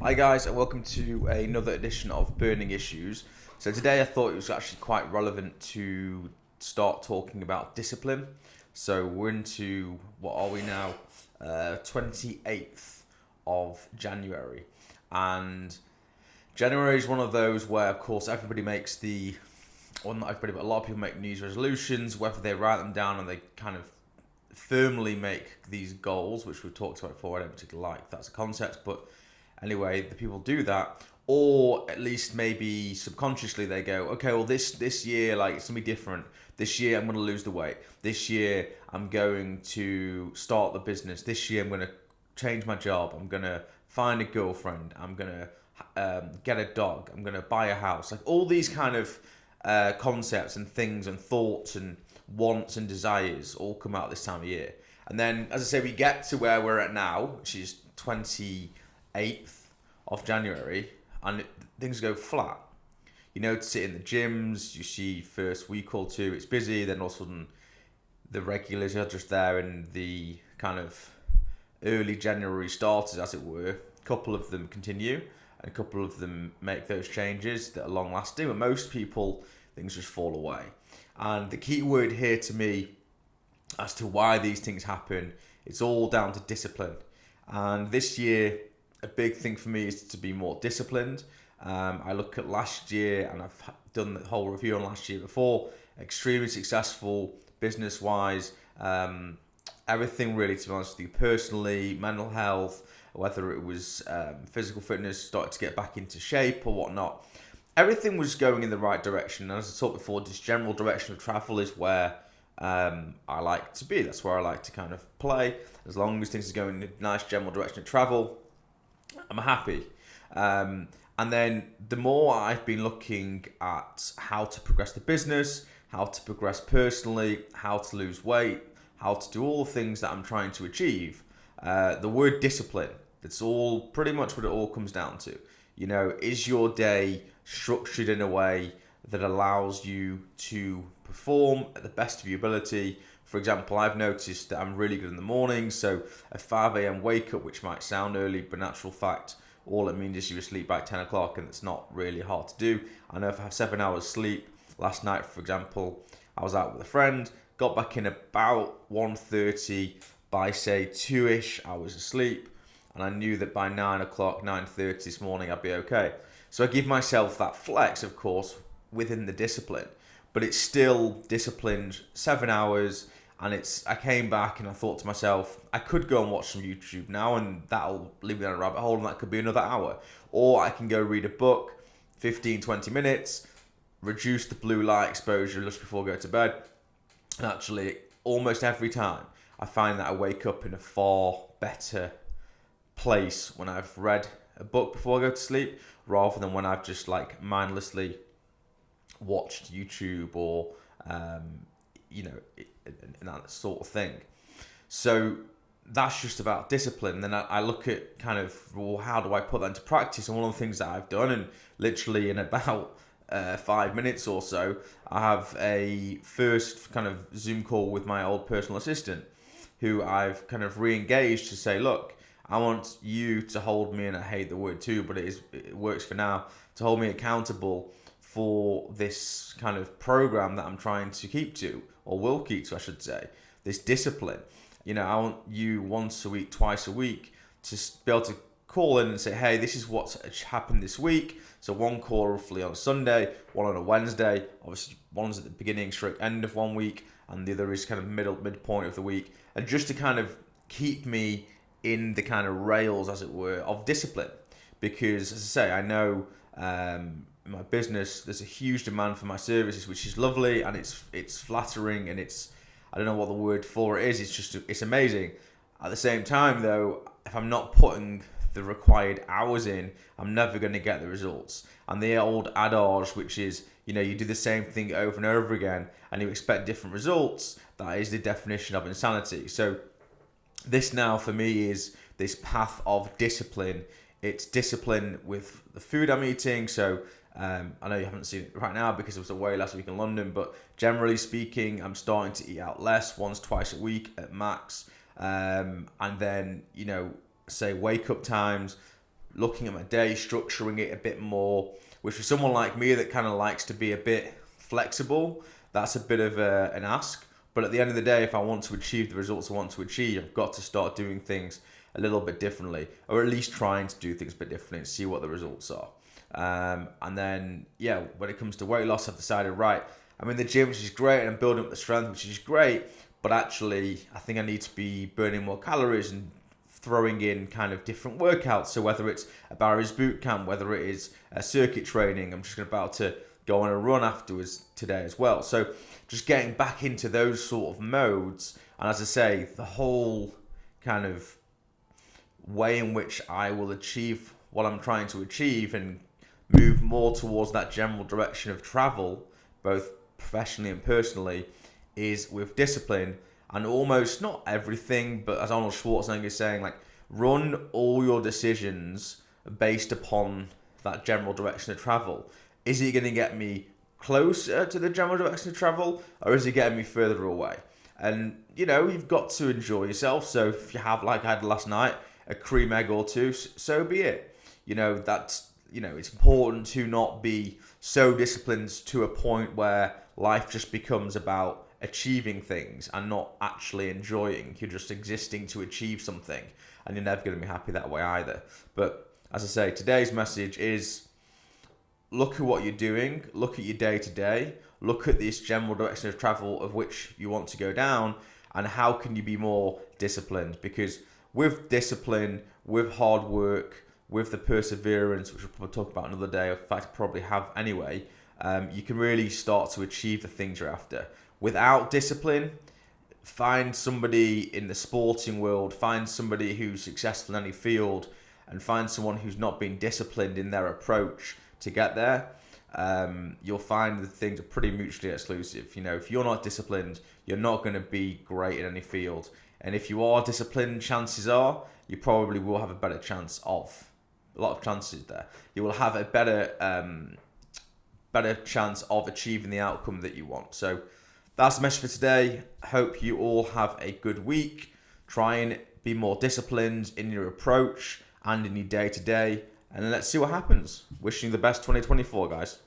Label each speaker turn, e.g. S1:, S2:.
S1: Hi guys, and welcome to another edition of Burning Issues. So today I thought it was actually quite relevant to start talking about discipline. So we're into, what are we now? 28th of January. And January is one of those where, of course, everybody makes well, not everybody, but a lot of people make New Year's resolutions, whether they write them down and they kind of firmly make these goals, which we've talked about before. I don't particularly like that's a concept, but anyway, the people do that, or at least maybe subconsciously they go, okay, well this year, like, it's gonna be different. This year I'm gonna lose the weight. This year I'm going to start the business. This year I'm gonna change my job. I'm gonna find a girlfriend. I'm gonna get a dog. I'm gonna buy a house. Like all these kind of concepts and things and thoughts and wants and desires all come out this time of year. And then, as I say, we get to where we're at now, which is 28th of January, and things go flat. You notice it in the gyms. You see first week or two, it's busy. Then all of a sudden, the regulars are just there, and the kind of early January starters, as it were, a couple of them continue, and a couple of them make those changes that are long lasting. But most people, things just fall away. And the key word here to me as to why these things happen, it's all down to discipline. And this year, a big thing for me is to be more disciplined. I look at last year, and I've done the whole review on last year before. Extremely successful business wise. Everything really, to be honest with you, personally, mental health, whether it was physical fitness, started to get back into shape or whatnot. Everything was going in the right direction. And as I talked before, this general direction of travel is where I like to be. That's where I like to kind of play. As long as things are going in a nice general direction of travel, I'm happy. And then the more I've been looking at how to progress the business, how to progress personally, how to lose weight, how to do all the things that I'm trying to achieve, the word discipline, that's all pretty much what it all comes down to. You know, is your day structured in a way that allows you to perform at the best of your ability? For example, I've noticed that I'm really good in the morning, so a 5 a.m. wake up, which might sound early, but in actual fact, all it means is you're asleep by 10 o'clock, and it's not really hard to do. I know if I have 7 hours sleep, last night, for example, I was out with a friend, got back in about 1:30, by say 2ish, I was asleep, and I knew that by 9 o'clock, 9:30 this morning, I'd be okay. So I give myself that flex, of course, within the discipline, but it's still disciplined 7 hours. And I came back and I thought to myself, I could go and watch some YouTube now, and that'll leave me down a rabbit hole, and that could be another hour. Or I can go read a book, 15, 20 minutes, reduce the blue light exposure just before I go to bed. And actually, almost every time, I find that I wake up in a far better place when I've read a book before I go to sleep, rather than when I've just like mindlessly watched YouTube or and that sort of thing. So that's just about discipline. Then I look at kind of, well, how do I put that into practice? And one of the things that I've done, and literally in about 5 minutes or so, I have a first kind of Zoom call with my old personal assistant, who I've kind of re-engaged to say, look, I want you to hold me, and I hate the word too, but it works for now, to hold me accountable for this kind of program that I'm trying to keep to, or will keep to, I should say, this discipline. You know, I want you once a week, twice a week, to be able to call in and say, hey, this is what's happened this week. So one call roughly on a Sunday, one on a Wednesday. Obviously, one's at the beginning, stroke end of one week, and the other is kind of midpoint of the week. And just to kind of keep me in the kind of rails, as it were, of discipline. Because, as I say, I know my business, there's a huge demand for my services, which is lovely, and it's flattering, and I don't know what the word for it is. It's amazing. At the same time, though, if I'm not putting the required hours in, I'm never going to get the results. And the old adage, which is, you know, you do the same thing over and over again and you expect different results, that is the definition of insanity. So this now for me is this path of discipline. It's discipline with the food I'm eating. So I know you haven't seen it right now because I was away last week in London, but generally speaking, I'm starting to eat out less, once, twice a week at max. And then, you know, say wake up times, looking at my day, structuring it a bit more, which for someone like me that kind of likes to be a bit flexible, that's a bit of an ask. But at the end of the day, if I want to achieve the results I want to achieve, I've got to start doing things a little bit differently, or at least trying to do things a bit differently and see what the results are. And then, yeah, when it comes to weight loss, I've decided, right, I'm in the gym, which is great, and I'm building up the strength, which is great, but actually, I think I need to be burning more calories and throwing in kind of different workouts. So whether it's a Barry's boot camp, whether it is a circuit training, I'm just about to go on a run afterwards today as well. So just getting back into those sort of modes. And as I say, the whole kind of way in which I will achieve what I'm trying to achieve and move more towards that general direction of travel, both professionally and personally, is with discipline. And almost not everything, but as Arnold Schwarzenegger is saying, like, run all your decisions based upon that general direction of travel. Is it going to get me closer to the general direction of travel, or is it getting me further away? And, you know, you've got to enjoy yourself. So if you have, like I had last night, a cream egg or two, so be it. You know, that's, you know, it's important to not be so disciplined to a point where life just becomes about achieving things and not actually enjoying. You're just existing to achieve something, and you're never going to be happy that way either. But as I say, today's message is look at what you're doing, look at your day to day, look at this general direction of travel of which you want to go down, and how can you be more disciplined? Because with discipline, with hard work, with the perseverance, which we'll probably talk about another day, in fact, probably have anyway, you can really start to achieve the things you're after. Without discipline, find somebody in the sporting world, find somebody who's successful in any field, and find someone who's not been disciplined in their approach to get there. You'll find that things are pretty mutually exclusive. You know, if you're not disciplined, you're not going to be great in any field. And if you are disciplined, chances are you probably will have a better chance of. A lot of chances there. You will have a better chance of achieving the outcome that you want. So that's the message for today. Hope you all have a good week. Try and be more disciplined in your approach and in your day-to-day. And let's see what happens. Wishing you the best 2024, guys.